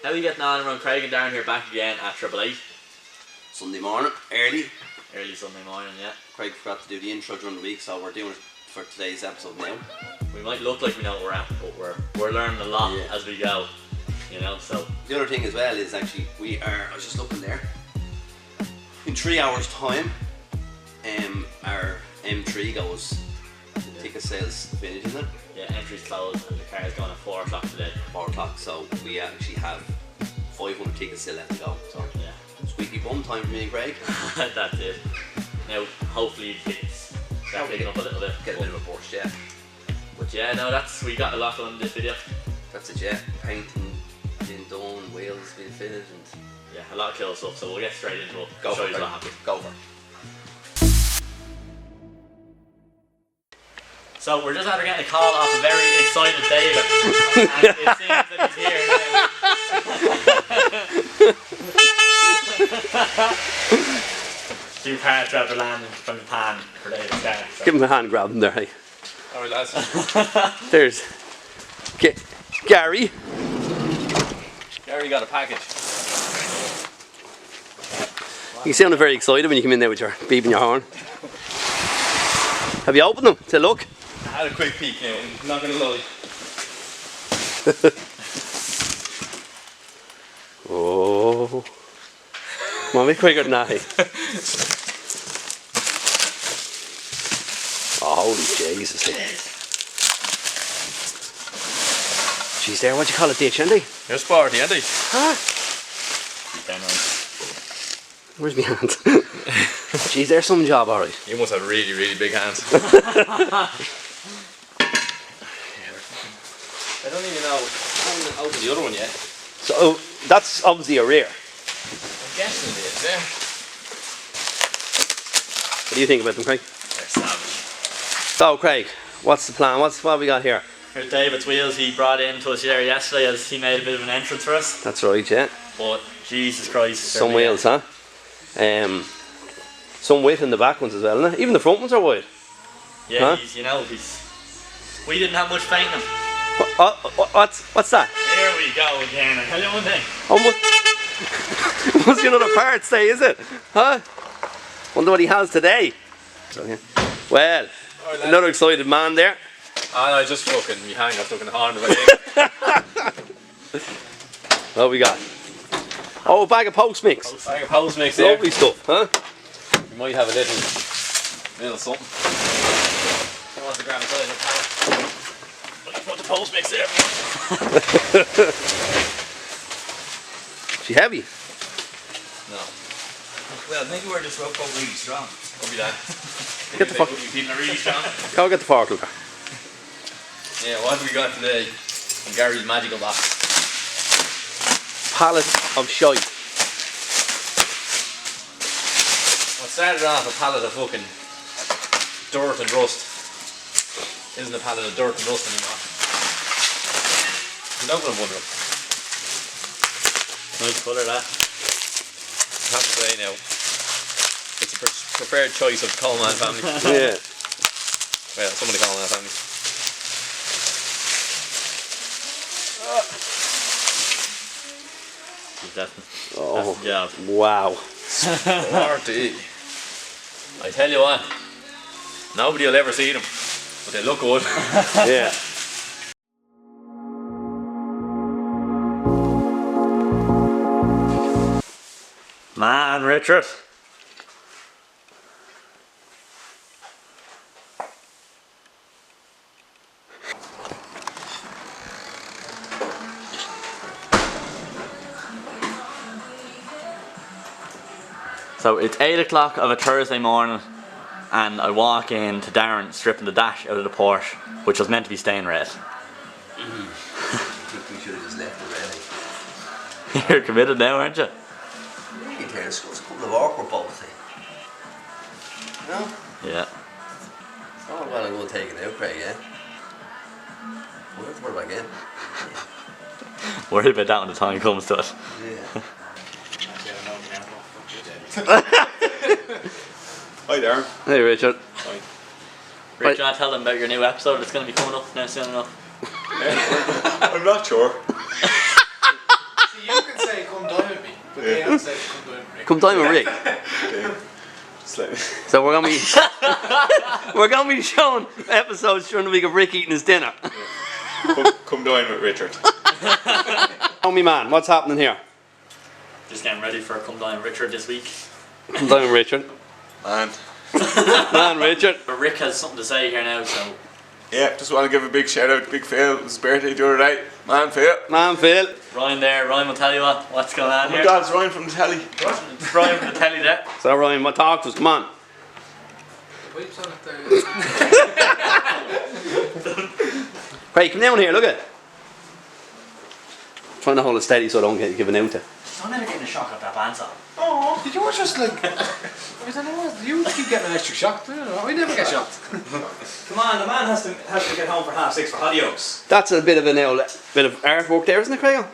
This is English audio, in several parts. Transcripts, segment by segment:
How are you getting on? Around Craig and Darren here back again at 888. Sunday morning, early. Early Sunday morning, yeah. Craig forgot to do the intro during the week, so we're doing it for today's episode now. We might look like we know what we're at, but we're learning a lot as we go, you know, so. The other thing as well is actually, I was just looking there, in 3 hours time, our M3 goes, the ticket sales finish, isn't it? Yeah, entry's closed and the car is going at 4 o'clock today. 4 o'clock, so we actually have 500 tickets still left to go. So yeah. Squeaky bum time for me and Craig. That's it. Now, hopefully it's picking up a little bit. Get a bit of a Porsche, yeah. But yeah, no, we got a lot on this video. That's it, yeah. Painting being done, wheels being fitted, and yeah, a lot of cool stuff. So we'll get straight into it. Go for it. What happens. Go for it. So we're just after getting a call off a very excited David, and it seems that he's here now. 2 parts after landing from the pan for David's car. So. Give him a hand grab him there, hey. Alright lads. There's Gary. Gary got a package. You sounded very excited when you came in there with your beeping your horn. Have you opened them to look? I had a quick peek now, I'm not gonna lie. Oh. Come on, be quicker than that. Oh, holy Jesus. Jeez, there, what do you call it, ditch, Andy? You're sporty, Andy. Huh? Where's my hand? Jeez, there's some job, alright. You must have really, really big hands. I don't even know. I haven't opened the other one yet. So, that's obviously a rear. I'm guessing it is, yeah. What do you think about them, Craig? They're savage. So, Craig, what's the plan? What have we got here? Here's David's wheels he brought in to us there yesterday as he made a bit of an entrance for us. That's right, yeah. But, Jesus Christ. Some wheels, huh? Some width in the back ones as well, isn't it? Even the front ones are wide. Yeah, huh? We didn't have much paint them. What's that? Here we go again. I'll tell you one thing. Oh, must be another part, say, is it? Huh? Wonder what he has today. Well, another excited man there. Oh no, just fucking, me hang up fucking horn about it. What we got? Oh, a bag of post mix. Bag of post mix there. Lovely stuff, huh? You might have a little something. Who wants to grab a side of the pallet? Well, you put the post mix there. She heavy? No. Well, maybe we're just really strong. Could be that. Get the fuck. You people are really strong. Go get the fork, Luca. Yeah, what have we got today? From Gary's magical box. Pallet of shite. What started off a pallet of fucking dirt and rust isn't a pallet of dirt and rust anymore. You know what I'm wondering? Nice colour that. I have to say now, it's a preferred choice of the Coleman family. Yeah. Well, some of the Coleman family. That's Oh, the job. wow. Sporty. I tell you what, nobody will ever see them, but they look good. Yeah. Man, Richard. So it's 8 o'clock of a Thursday morning and I walk in to Darren stripping the dash out of the Porsche, which was meant to be stain red. I think we should have just left it ready. You're committed now, aren't you? Really, there's a couple of awkward bolts here. No? Yeah. It's not well I'm going to take it out, Craig, yeah? We'll have to worry about again. Worry about that when the time comes to it. Yeah. Hi there. Hey, Richard. Hi. Rich, you want to tell them about your new episode that's going to be coming up now soon enough? I'm not sure. See, You can say come dine with me, but they have said come dine with Rick. Come dine with Rick. So we're gonna be we're gonna be showing episodes during the week of Rick eating his dinner. Come dine with Richard. Tell me, man, what's happening here? Just getting ready for Come Dine with Richard this week. Come dine with Richard. Man. Man, Richard. But Rick has something to say here now, so Yeah, just want to give a big shout out to Big Phil. It was his birthday the other night. Man, Phil. Man, Phil. Ryan there, Ryan will tell you what's going on Oh my here. God, it's Ryan from the telly. Ryan from the telly there. So, Ryan, what talk to us? Come on. Wipes on it there. Craig, come down here, look at it. Trying to hold it steady so I don't get given out to. I'm never getting a shock at that bandsaw. Oh, you were just like, I don't know, you keep getting an extra shock. I never get shocked. Come on, the man has to get home for 6:30 for Holios. That's a bit of bit of artwork there, isn't it, Craig?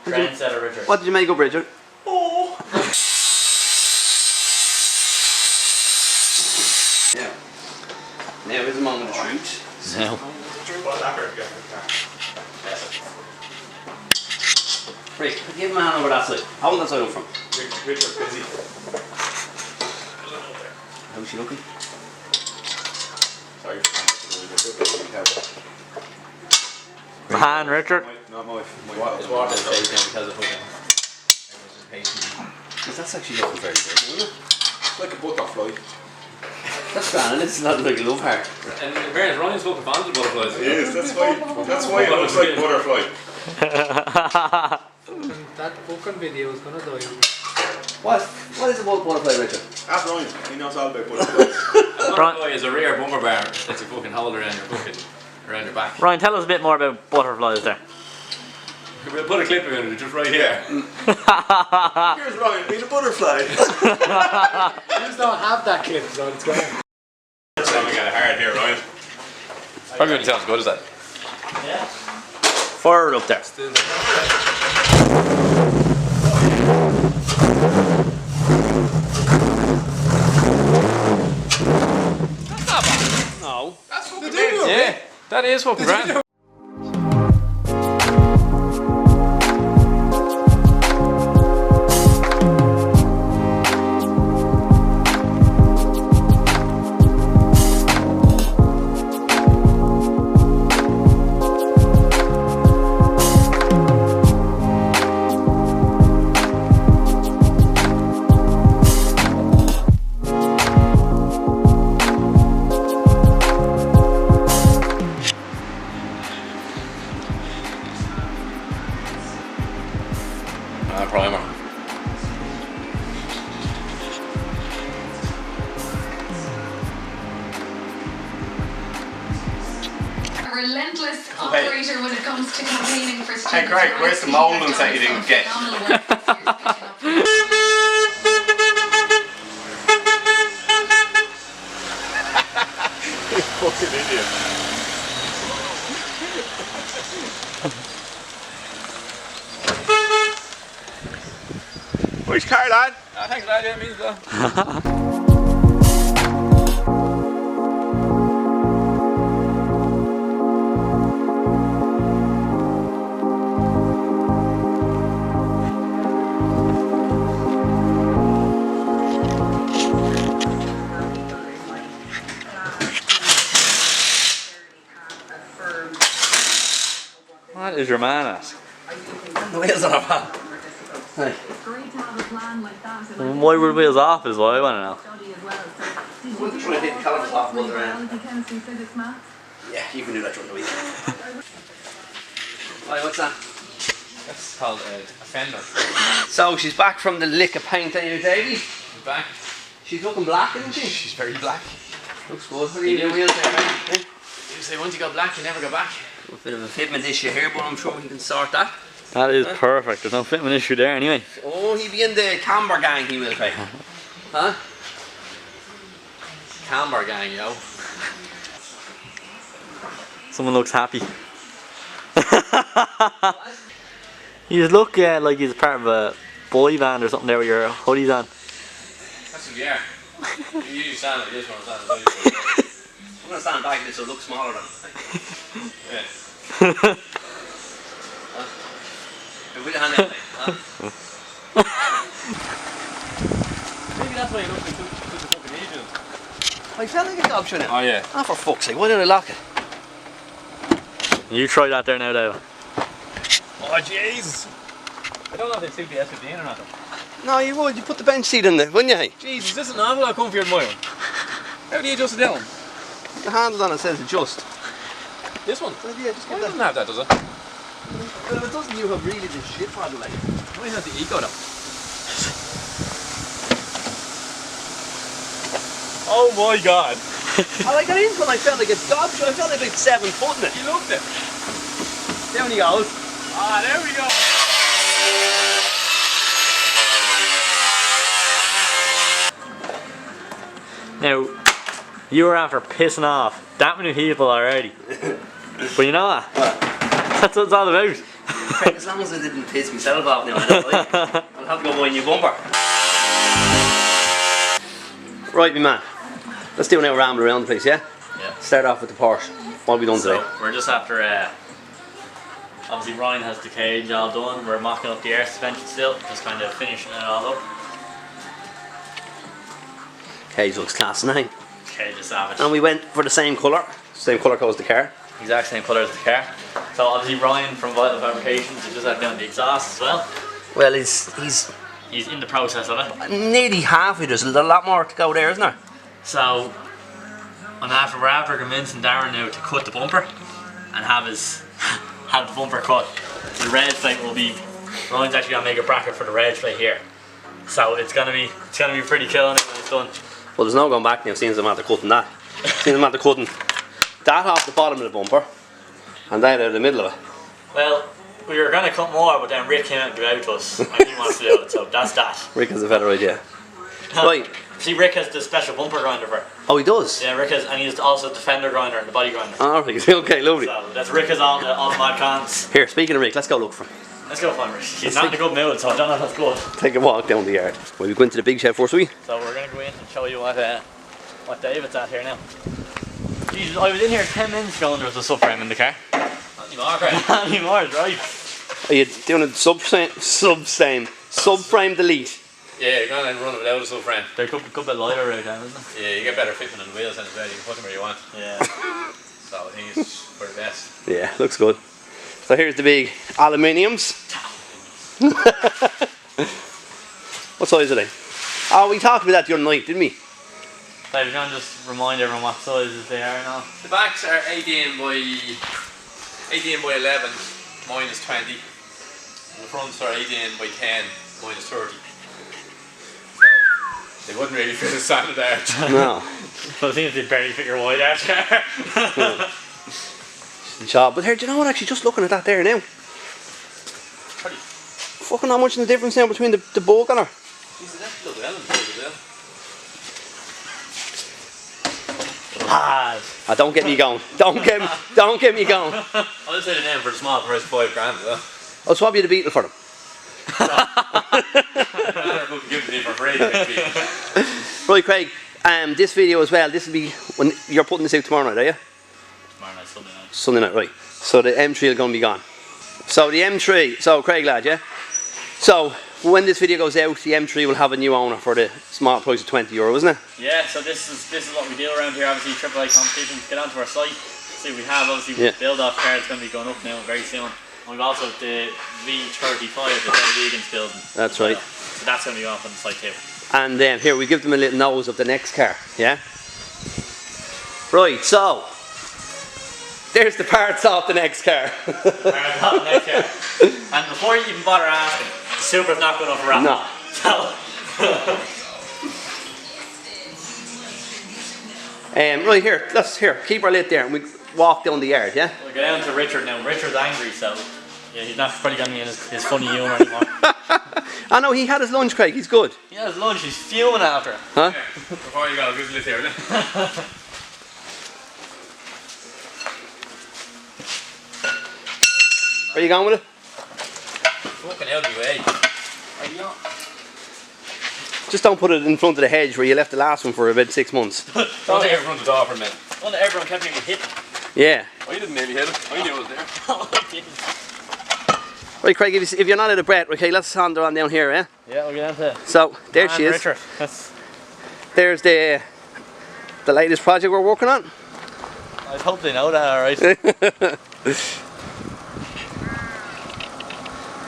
Trendsetter Richard. What did you make up, Richard? Oh. Yeah. Now is the moment of truth. No. Rick, give him a hand over that side. How that side up from? Richard's busy. How's she looking? Sorry. Man, Richard. Not my His water is phased now because of fucking. Everyone's just patient. Because that's actually looking very good, isn't it? It's like a butterfly. That's grand, it's not like a love heart. And in fairness, Ryan's fucking fond of butterflies. It is, that's why it looks like a butterfly. That fucking video is gonna die. What is a butterfly, Richard? Ask Ryan, he knows all about butterflies. A butterfly is a rare bumper bar that you fucking hold around your back. Ryan, tell us a bit more about butterflies there. We'll put a clip of it just right here. Here's Ryan, he's a butterfly. You just don't have that clip, so it's gone. That's how we got it hard here, Ryan. Probably wouldn't sound as good as that. Yeah. Fire it up there. No. That's fucking it. Yeah, that is fucking grand. Primer. A relentless operator when it comes to campaigning for students. Hey Craig, where's the moldings that you didn't get? You fucking idiot. Which car, lad? Thanks, lad. Yeah, means that. What is your man at? The wheels on our van. Hey. Why were the wheels off is what I want to know. We'll try to hit Callum's off the around. Yeah, you can do that during the week. Right, what's that? That's called a fender. So she's back from the lick of paint on you, Davey. She's back. She's looking black, isn't she? She's very black. Looks good. What are you doing wheels there, right? You say once you go black, you never go back. A bit of a fitment issue here, but I'm sure we can sort that. That is perfect. There's no fitment issue there anyway. Oh, he'll be in the camber gang, he will, Craig. Huh? Camber gang, yo. Someone looks happy. You just look like he's part of a boy band or something there with your hoodies on. That's what you are. You usually stand like this when I'm standing like this. I'm going to stand back a bit so it looks smaller than. Yeah. How With a hand out, huh? Maybe that's why you look like such a fucking agent. I felt like a gobshite now. Oh yeah. Ah, for fuck's sake, why did I lock it? You try that there now, Dave. Oh Jesus. I don't know if they suit the S15 or not though. No, you would. You put the bench seat in there, wouldn't you? Hey? Jesus, this is an awful lot comfier than my one. How do you adjust it down? The handle on it says adjust. This one? Yeah, just Mine get doesn't that. have that, does it? Well, if it doesn't, you have really the shit model, like. Mine has the Eco though. Oh my god. I got into it, I felt like a gobshite. I felt like 7 foot in it. You looked it. Down he goes. Ah, there we go. Now, you were after pissing off that many people already. But you know what? That's what it's all about. As long as I didn't piss myself off now, I don't like. I'll have to go buy a new bumper. Right, me man. Let's do an hour ramble around the place, yeah? Yeah. Start off with the Porsche. What have we done So, today? we're just after, obviously Ryan has the cage all done. We're mocking up the air suspension still, just kind of finishing it all up. Cage looks class, nine. Cage is savage. And we went for the same colour. Same colour code as the car. Exact same colour as the car. So obviously Ryan from Vital Fabrications, he just had down the exhaust as well. Well, he's He's in the process of it. nearly halfway. There's a lot more to go there, isn't there? So we're after convincing Darren now to cut the bumper and have the bumper cut. The reg plate will be, Ryan's actually gonna make a bracket for the reg plate here. So it's gonna be pretty killing it when it's done. Well, there's no going back now, since I'm after cutting that. Since I'm after cutting that off the bottom of the bumper and that out of the middle of it. Well, we were gonna cut more, but then Rick came out and gave out to us, and he wants to do it. So that's that. Rick has a better idea. Right. See, Rick has the special bumper grinder for it. Oh, he does? Yeah, Rick has, and he's also the fender grinder and the body grinder. Oh, right. Okay, lovely. So that's Rick has all the mod cons. Here, speaking of Rick, let's go look for him. Let's go find Rick. He's not in a good mood, so I don't know if that's good. Take a walk down the yard. Well, we go into the big shed first, we? So we're gonna go in and show you what David's at here now. Jesus, I was in here 10 minutes ago and there was a subframe in the car. Not anymore, right? Not anymore, right? Are you doing a subframe delete? Yeah, you're going to run it without a subframe. They're a good bit lighter right now, isn't it? Yeah, you get better fitment on the wheels and as well. You can put them where you want. Yeah. So I think it's for the best. Yeah, looks good. So here's the big aluminiums. What size are they? Oh, we talked about that the other night, didn't we? David, you want to just remind everyone what sizes they are now? The backs are 18 by 11 minus 20. And the fronts are 18 by 10 minus 30. So they wouldn't really fit a standard arch. No. Well, it seems to barely fit your wide arch car. Job. But here, do you know what? Actually, just looking at that there now. Fucking not much in the difference now between the bug and her. Jesus, that's double L and double L. Lad. Ah, don't get me going. Don't get me going. I'll just say the name for the small price of $5 grand as well. I'll swap you the Beetle for them. Give it for free. Right, Craig. This video as well. This will be when you're putting this out tomorrow night, are you? Tomorrow night, Sunday night. Sunday night, right. So the M3 is going to be gone. So the M3. So Craig, lad, yeah. So when this video goes out, the M3 will have a new owner for the small price of €20, isn't it? Yeah, so this is what we do around here. Obviously, AAA competitions. Get onto our site. See, we have obviously build-off cars going to be going up now very soon. And we've also the V35 that Teddy Vegan's building. That's right. So that's going to be off on the site too. And then here we give them a little nose of the next car, yeah. Right, so there's the parts off the next car. And before you even bother asking, the Supra's not good enough for wrap. No. Right here, keep our lid there and we walk down the yard, yeah? We'll go down to Richard now. Richard's angry, so yeah, he's not probably going to be in his funny humour anymore. I know, he had his lunch, Craig, he's good. He had his lunch, he's fuming after it. Huh? Before you go, give us a list here, will you? Where you going with it? Fucking hell, you way. Just don't put it in front of the hedge where you left the last one for about 6 months. Don't take it in front of the door for a minute. Well, everyone kept me hitting. Yeah. I didn't nearly hit it. I knew it was there. Oh, I didn't. Right, Craig, if you're not out of breath, okay, let's wander on down here, eh? Yeah, we'll get into So, there she is. Richard. There's the latest project we're working on. I hope they know that, alright.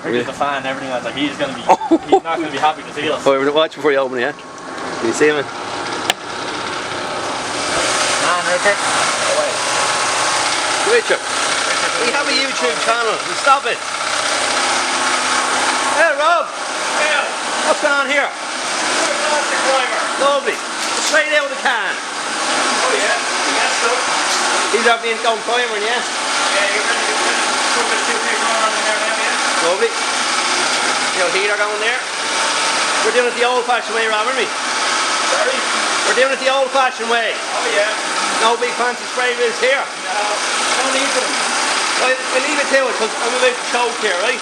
Richard's a fan and everything like that. He's not gonna be happy to see us. Oh, watch before you open it, yeah? Can you see him? Man, Richard. Away. Richard, we have a YouTube channel. Stop it. Hey, Rob. Yeah. What's going on here? Fantastic driver. Lovely. Straight out of the can. Oh yeah. Yes, sir. These are being going primering, yeah? Yeah, you're ready to put the 2 big on in there now, yeah? Lovely. The old heater going there. We're doing it the old-fashioned way, Rob, aren't we? Sorry? We're doing it the old-fashioned way. Oh yeah. No big fancy spray wheels here. No, no need for them. We'll leave it to it because I'm about to choke here, right?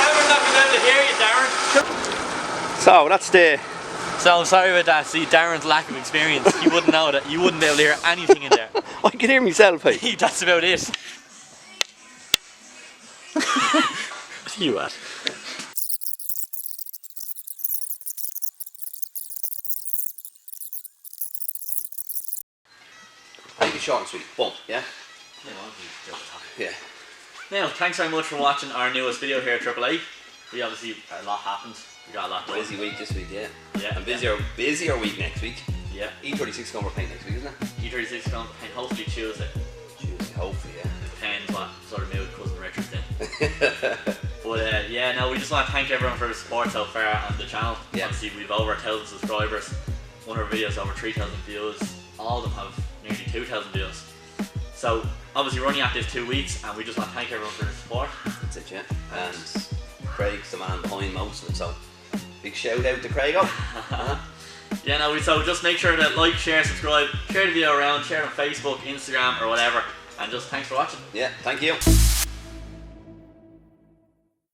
We're not going to be able to hear you, Darren. So, that's the... So I'm sorry about that. See, Darren's lack of experience. You wouldn't know that. You wouldn't be able to hear anything in there. I can hear myself, hey. That's about it. You at? Make it short and sweet. Boom, yeah? Yeah. Now, thanks very much for watching our newest video here at AAA. We obviously, a lot happened. We got a lot done. Busy week this week, yeah. Yeah. And busier week next week. Yeah. E36 going for paint next week, isn't it? E36 going to paint hopefully Tuesday. Tuesday, hopefully, yeah. Depends what sort of mood Cousin Richard's in. But yeah, no, we just want to thank everyone for the support so far on the channel. Yeah. Obviously, we've over 1,000 subscribers. One of our videos over 3,000 views. All of them have nearly 2,000 views. So obviously we're only at this 2 weeks, and we just want to thank everyone for the support. That's it, yeah. And Craig's the man behind most of it, so big shout out to Craig. Yeah, no, so just make sure to like, share, subscribe, share the video around, share it on Facebook, Instagram or whatever, and just thanks for watching. Yeah, thank you.